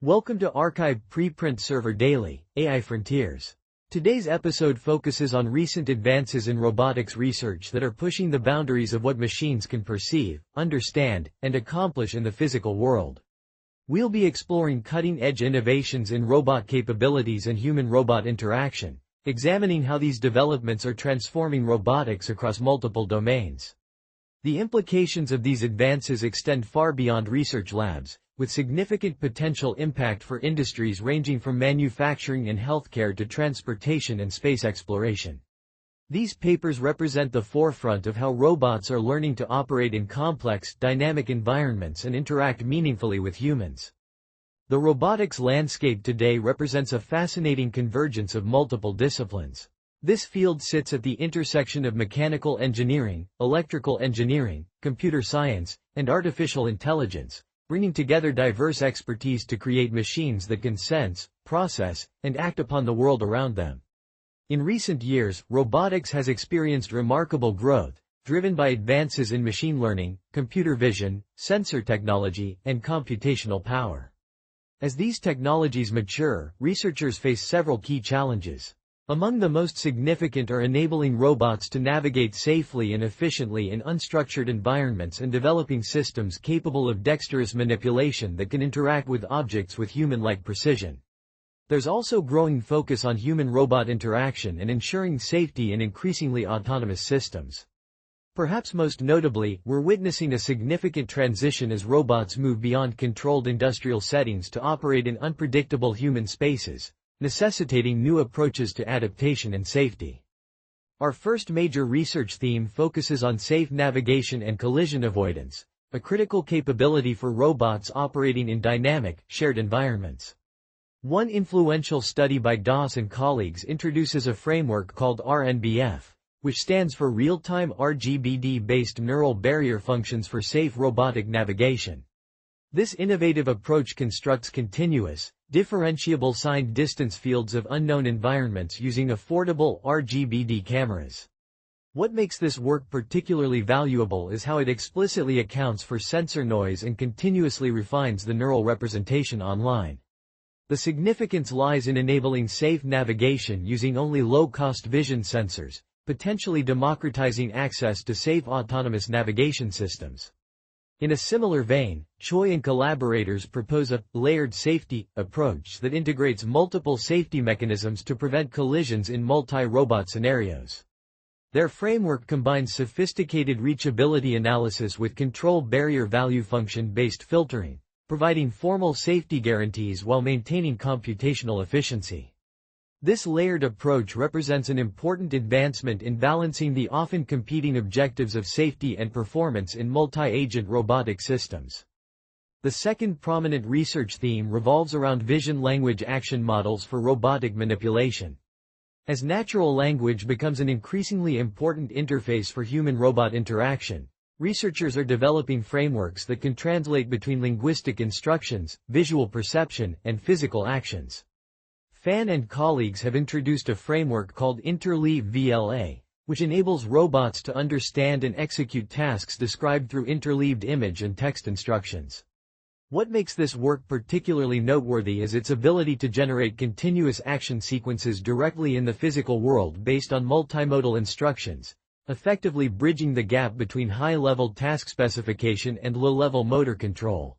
Welcome to ArXiv Preprint Server Daily, AI Frontiers. Today's episode focuses on recent advances in robotics research that are pushing the boundaries of what machines can perceive, understand, and accomplish in the physical world. We'll be exploring cutting-edge innovations in robot capabilities and human-robot interaction, examining how these developments are transforming robotics across multiple domains. The implications of these advances extend far beyond research labs, with significant potential impact for industries ranging from manufacturing and healthcare to transportation and space exploration. These papers represent the forefront of how robots are learning to operate in complex, dynamic environments and interact meaningfully with humans. The robotics landscape today represents a fascinating convergence of multiple disciplines. This field sits at the intersection of mechanical engineering, electrical engineering, computer science, and artificial intelligence, bringing together diverse expertise to create machines that can sense, process, and act upon the world around them. In recent years, robotics has experienced remarkable growth, driven by advances in machine learning, computer vision, sensor technology, and computational power. As these technologies mature, researchers face several key challenges. Among the most significant are enabling robots to navigate safely and efficiently in unstructured environments and developing systems capable of dexterous manipulation that can interact with objects with human-like precision. There's also growing focus on human-robot interaction and ensuring safety in increasingly autonomous systems. Perhaps most notably, we're witnessing a significant transition as robots move beyond controlled industrial settings to operate in unpredictable human spaces, necessitating new approaches to adaptation and safety. Our first major research theme focuses on safe navigation and collision avoidance, a critical capability for robots operating in dynamic, shared environments. One influential study by Das and colleagues introduces a framework called RNBF, which stands for Real-Time RGB-D-based Neural Barrier Functions for Safe Robotic Navigation. This innovative approach constructs continuous, differentiable signed distance fields of unknown environments using affordable RGB-D cameras. What makes this work particularly valuable is how it explicitly accounts for sensor noise and continuously refines the neural representation online. The significance lies in enabling safe navigation using only low-cost vision sensors, potentially democratizing access to safe autonomous navigation systems. In a similar vein, Choi and collaborators propose a layered safety approach that integrates multiple safety mechanisms to prevent collisions in multi-robot scenarios. Their framework combines sophisticated reachability analysis with control barrier value function-based filtering, providing formal safety guarantees while maintaining computational efficiency. This layered approach represents an important advancement in balancing the often competing objectives of safety and performance in multi-agent robotic systems. The second prominent research theme revolves around vision-language action models for robotic manipulation. As natural language becomes an increasingly important interface for human-robot interaction, researchers are developing frameworks that can translate between linguistic instructions, visual perception, and physical actions. Fan and colleagues have introduced a framework called Interleave-VLA, which enables robots to understand and execute tasks described through interleaved image and text instructions. What makes this work particularly noteworthy is its ability to generate continuous action sequences directly in the physical world based on multimodal instructions, effectively bridging the gap between high-level task specification and low-level motor control.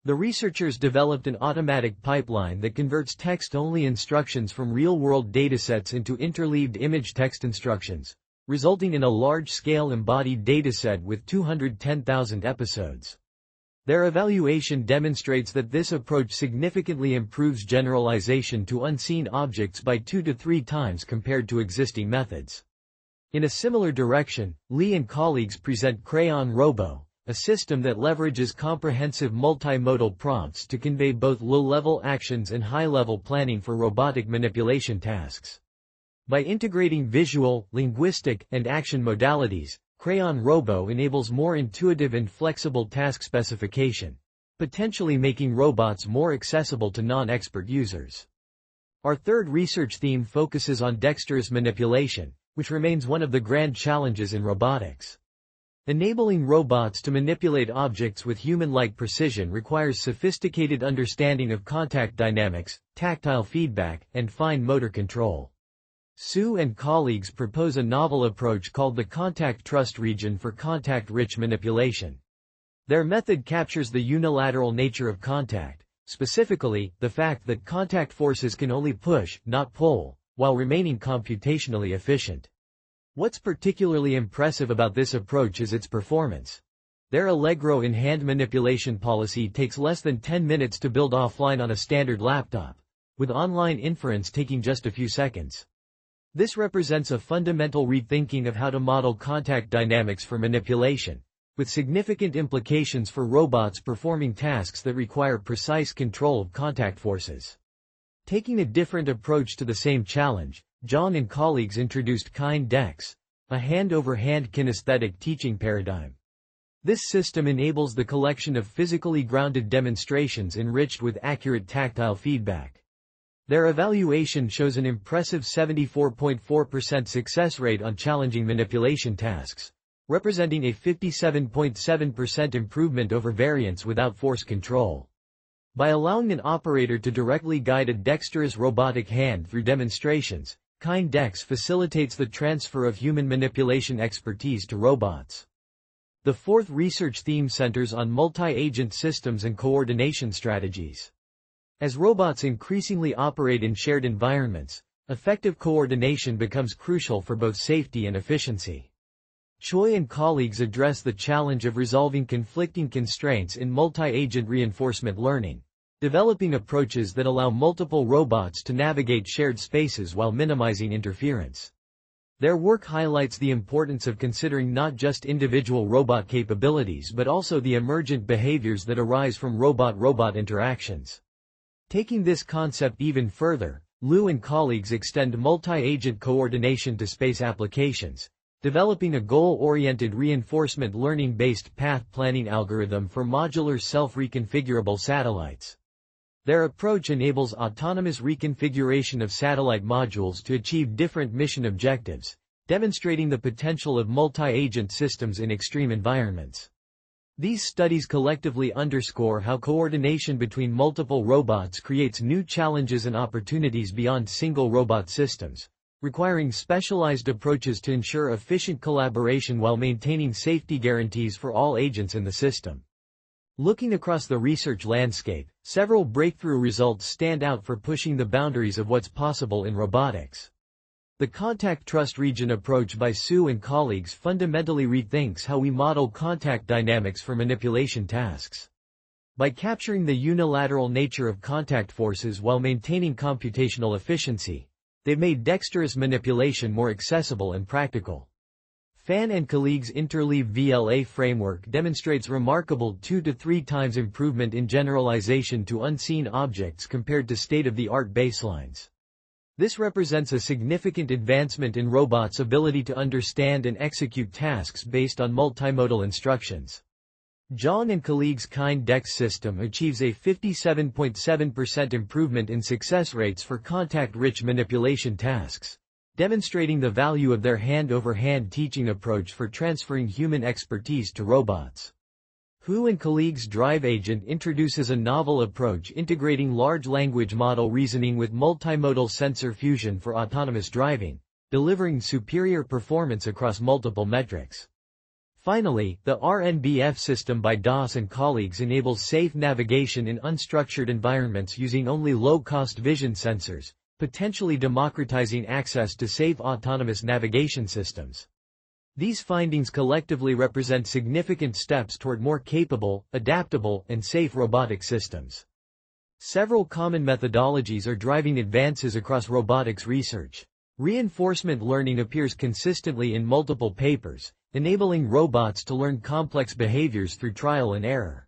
The researchers developed an automatic pipeline that converts text-only instructions from real-world datasets into interleaved image text instructions, resulting in a large-scale embodied dataset with 210,000 episodes. Their evaluation demonstrates that this approach significantly improves generalization to unseen objects by 2 to 3 times compared to existing methods. In a similar direction, Lee and colleagues present KrayonRobo, a system that leverages comprehensive multimodal prompts to convey both low-level actions and high-level planning for robotic manipulation tasks. By integrating visual, linguistic, and action modalities, KrayonRobo enables more intuitive and flexible task specification, potentially making robots more accessible to non-expert users. Our third research theme focuses on dexterous manipulation, which remains one of the grand challenges in robotics. Enabling robots to manipulate objects with human-like precision requires sophisticated understanding of contact dynamics, tactile feedback, and fine motor control. Su and colleagues propose a novel approach called the contact trust region for contact-rich manipulation. Their method captures the unilateral nature of contact, specifically, the fact that contact forces can only push, not pull, while remaining computationally efficient. What's particularly impressive about this approach is its performance. Their Allegro in-hand manipulation policy takes less than 10 minutes to build offline on a standard laptop, with online inference taking just a few seconds. This represents a fundamental rethinking of how to model contact dynamics for manipulation, with significant implications for robots performing tasks that require precise control of contact forces. Taking a different approach to the same challenge, John and colleagues introduced KineDex, a hand-over-hand kinesthetic teaching paradigm. This system enables the collection of physically grounded demonstrations enriched with accurate tactile feedback. Their evaluation shows an impressive 74.4% success rate on challenging manipulation tasks, representing a 57.7% improvement over variants without force control. By allowing an operator to directly guide a dexterous robotic hand through demonstrations, KineDex facilitates the transfer of human manipulation expertise to robots. The fourth research theme centers on multi-agent systems and coordination strategies. As robots increasingly operate in shared environments, effective coordination becomes crucial for both safety and efficiency. Choi and colleagues address the challenge of resolving conflicting constraints in multi-agent reinforcement learning, developing approaches that allow multiple robots to navigate shared spaces while minimizing interference. Their work highlights the importance of considering not just individual robot capabilities but also the emergent behaviors that arise from robot-robot interactions. Taking this concept even further, Liu and colleagues extend multi-agent coordination to space applications, developing a goal-oriented reinforcement learning-based path planning algorithm for modular self-reconfigurable satellites. Their approach enables autonomous reconfiguration of satellite modules to achieve different mission objectives, demonstrating the potential of multi-agent systems in extreme environments. These studies collectively underscore how coordination between multiple robots creates new challenges and opportunities beyond single robot systems, requiring specialized approaches to ensure efficient collaboration while maintaining safety guarantees for all agents in the system. Looking across the research landscape, several breakthrough results stand out for pushing the boundaries of what's possible in robotics. The contact trust region approach by Su and colleagues fundamentally rethinks how we model contact dynamics for manipulation tasks. By capturing the unilateral nature of contact forces while maintaining computational efficiency, they've made dexterous manipulation more accessible and practical. Fan and colleagues' Interleave-VLA framework demonstrates remarkable 2 to 3 times improvement in generalization to unseen objects compared to state-of-the-art baselines. This represents a significant advancement in robots' ability to understand and execute tasks based on multimodal instructions. John and colleagues' KineDex system achieves a 57.7% improvement in success rates for contact-rich manipulation tasks, demonstrating the value of their hand-over-hand teaching approach for transferring human expertise to robots. Hu and colleagues' Drive Agent introduces a novel approach integrating large language model reasoning with multimodal sensor fusion for autonomous driving, delivering superior performance across multiple metrics. Finally, the RNBF system by Das and colleagues enables safe navigation in unstructured environments using only low-cost vision sensors, potentially democratizing access to safe autonomous navigation systems. These findings collectively represent significant steps toward more capable, adaptable, and safe robotic systems. Several common methodologies are driving advances across robotics research. Reinforcement learning appears consistently in multiple papers, enabling robots to learn complex behaviors through trial and error.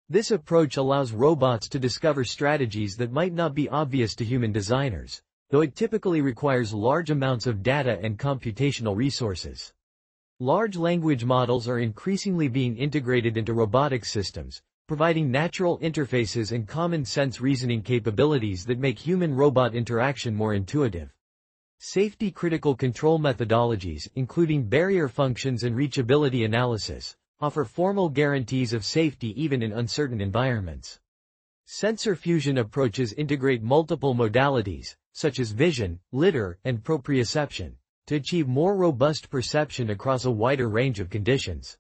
This approach allows robots to discover strategies that might not be obvious to human designers, though it typically requires large amounts of data and computational resources. Large language models are increasingly being integrated into robotics systems, providing natural interfaces and common-sense reasoning capabilities that make human-robot interaction more intuitive. Safety-critical control methodologies, including barrier functions and reachability analysis, offer formal guarantees of safety even in uncertain environments. Sensor fusion approaches integrate multiple modalities, such as vision, lidar, and proprioception, to achieve more robust perception across a wider range of conditions.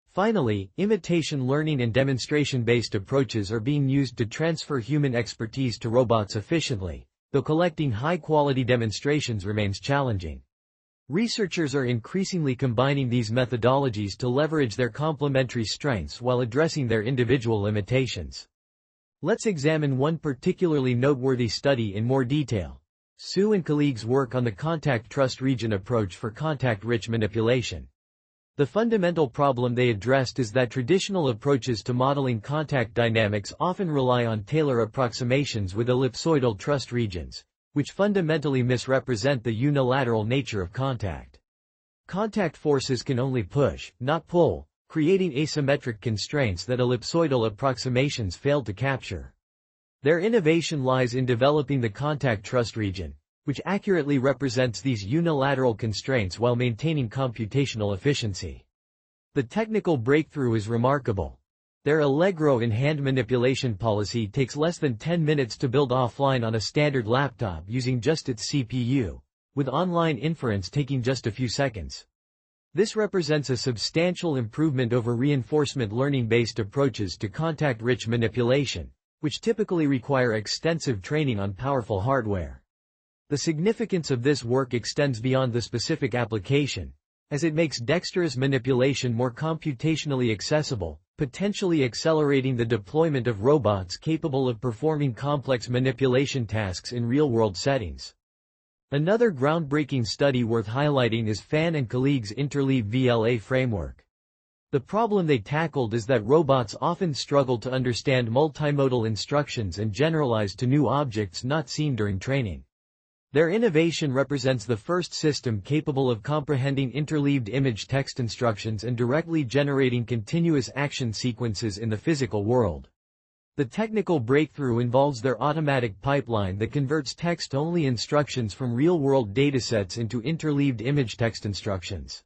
Finally, imitation learning and demonstration-based approaches are being used to transfer human expertise to robots efficiently, though collecting high-quality demonstrations remains challenging. Researchers are increasingly combining these methodologies to leverage their complementary strengths while addressing their individual limitations. Let's examine one particularly noteworthy study in more detail. Su and colleagues' work on the contact trust region approach for contact-rich manipulation. The fundamental problem they addressed is that traditional approaches to modeling contact dynamics often rely on Taylor approximations with ellipsoidal trust regions, which fundamentally misrepresent the unilateral nature of contact. Contact forces can only push, not pull, creating asymmetric constraints that ellipsoidal approximations fail to capture. Their innovation lies in developing the contact trust region, which accurately represents these unilateral constraints while maintaining computational efficiency. The technical breakthrough is remarkable. Their Allegro in-hand manipulation policy takes less than 10 minutes to build offline on a standard laptop using just its CPU, with online inference taking just a few seconds. This represents a substantial improvement over reinforcement learning-based approaches to contact-rich manipulation, which typically require extensive training on powerful hardware. The significance of this work extends beyond the specific application, as it makes dexterous manipulation more computationally accessible, potentially accelerating the deployment of robots capable of performing complex manipulation tasks in real-world settings. Another groundbreaking study worth highlighting is Fan and colleagues' Interleave-VLA framework. The problem they tackled is that robots often struggle to understand multimodal instructions and generalize to new objects not seen during training. Their innovation represents the first system capable of comprehending interleaved image text instructions and directly generating continuous action sequences in the physical world. The technical breakthrough involves their automatic pipeline that converts text-only instructions from real-world datasets into interleaved image text instructions.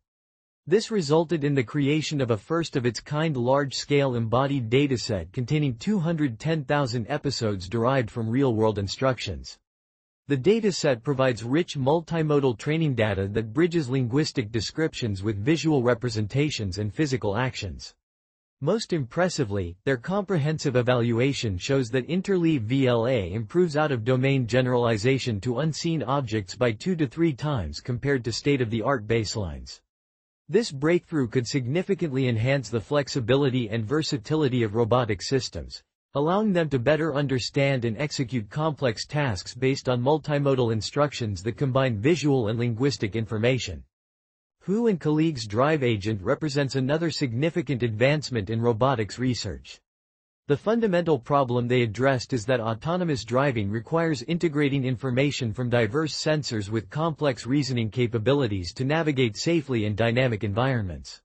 This resulted in the creation of a first-of-its-kind large-scale embodied dataset containing 210,000 episodes derived from real-world instructions. The dataset provides rich multimodal training data that bridges linguistic descriptions with visual representations and physical actions. Most impressively, their comprehensive evaluation shows that Interleave-VLA improves out-of-domain generalization to unseen objects by 2 to 3 times compared to state-of-the-art baselines. This breakthrough could significantly enhance the flexibility and versatility of robotic systems, allowing them to better understand and execute complex tasks based on multimodal instructions that combine visual and linguistic information. Hu and colleagues' Drive Agent represents another significant advancement in robotics research. The fundamental problem they addressed is that autonomous driving requires integrating information from diverse sensors with complex reasoning capabilities to navigate safely in dynamic environments.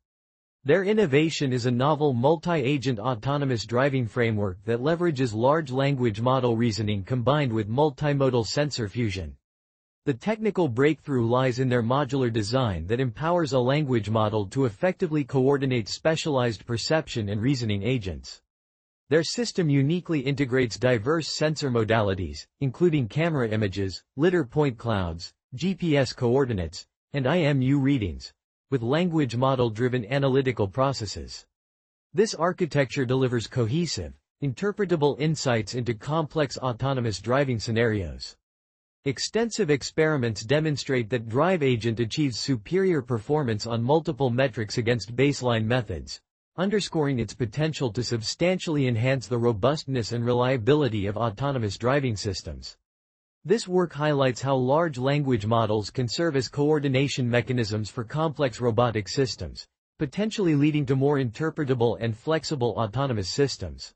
Their innovation is a novel multi-agent autonomous driving framework that leverages large language model reasoning combined with multimodal sensor fusion. The technical breakthrough lies in their modular design that empowers a language model to effectively coordinate specialized perception and reasoning agents. Their system uniquely integrates diverse sensor modalities, including camera images, lidar point clouds, GPS coordinates, and IMU readings, with language model-driven analytical processes. This architecture delivers cohesive, interpretable insights into complex autonomous driving scenarios. Extensive experiments demonstrate that Drive Agent achieves superior performance on multiple metrics against baseline methods, underscoring its potential to substantially enhance the robustness and reliability of autonomous driving systems. This work highlights how large language models can serve as coordination mechanisms for complex robotic systems, potentially leading to more interpretable and flexible autonomous systems.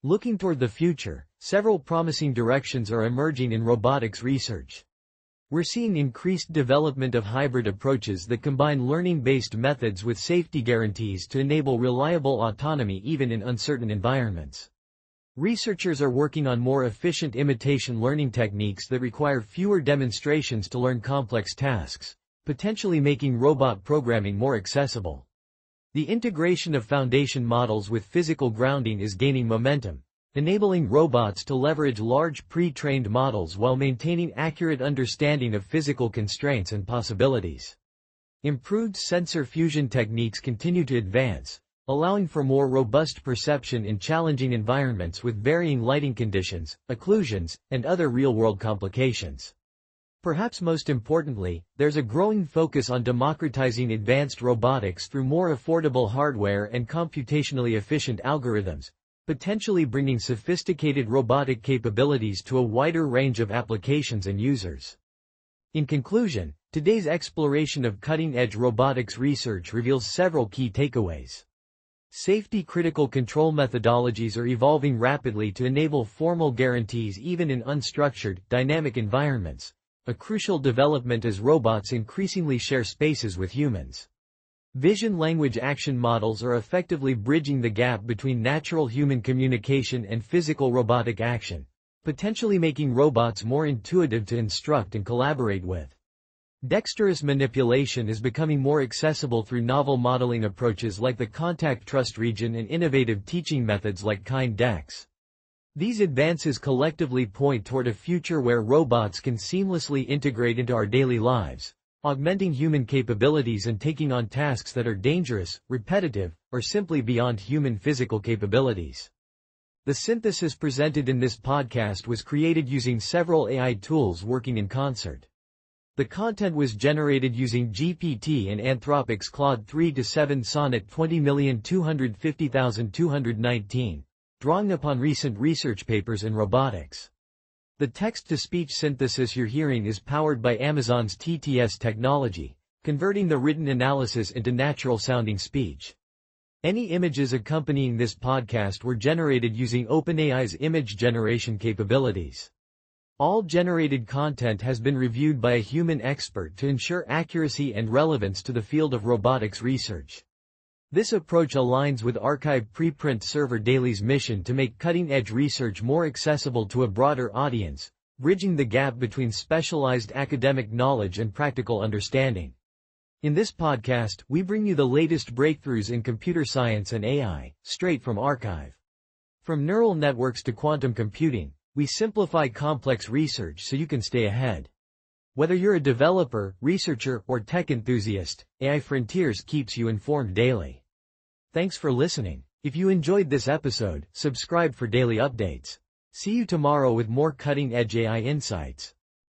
Looking toward the future, several promising directions are emerging in robotics research. We're seeing increased development of hybrid approaches that combine learning-based methods with safety guarantees to enable reliable autonomy even in uncertain environments. Researchers are working on more efficient imitation learning techniques that require fewer demonstrations to learn complex tasks, potentially making robot programming more accessible. The integration of foundation models with physical grounding is gaining momentum, enabling robots to leverage large pre-trained models while maintaining accurate understanding of physical constraints and possibilities. Improved sensor fusion techniques continue to advance, allowing for more robust perception in challenging environments with varying lighting conditions, occlusions, and other real-world complications. Perhaps most importantly, there's a growing focus on democratizing advanced robotics through more affordable hardware and computationally efficient algorithms, potentially bringing sophisticated robotic capabilities to a wider range of applications and users. In conclusion, today's exploration of cutting-edge robotics research reveals several key takeaways. Safety-critical control methodologies are evolving rapidly to enable formal guarantees even in unstructured, dynamic environments, a crucial development as robots increasingly share spaces with humans. Vision-language action models are effectively bridging the gap between natural human communication and physical robotic action, potentially making robots more intuitive to instruct and collaborate with. Dexterous manipulation is becoming more accessible through novel modeling approaches like the contact trust region and innovative teaching methods like KineDex. These advances collectively point toward a future where robots can seamlessly integrate into our daily lives, augmenting human capabilities and taking on tasks that are dangerous, repetitive, or simply beyond human physical capabilities. The synthesis presented in this podcast was created using several AI tools working in concert. The content was generated using GPT and Anthropic's Claude 3-7 Sonnet 20250219, drawing upon recent research papers in robotics. The text-to-speech synthesis you're hearing is powered by Amazon's TTS technology, converting the written analysis into natural-sounding speech. Any images accompanying this podcast were generated using OpenAI's image generation capabilities. All generated content has been reviewed by a human expert to ensure accuracy and relevance to the field of robotics research. This approach aligns with ArXiv preprint server Daily's mission to make cutting-edge research more accessible to a broader audience, bridging the gap between specialized academic knowledge and practical understanding. In this podcast, we bring you the latest breakthroughs in computer science and AI, straight from ArXiv. From neural networks to quantum computing, we simplify complex research so you can stay ahead. Whether you're a developer, researcher, or tech enthusiast, AI Frontiers keeps you informed daily. Thanks for listening. If you enjoyed this episode, subscribe for daily updates. See you tomorrow with more cutting-edge AI insights.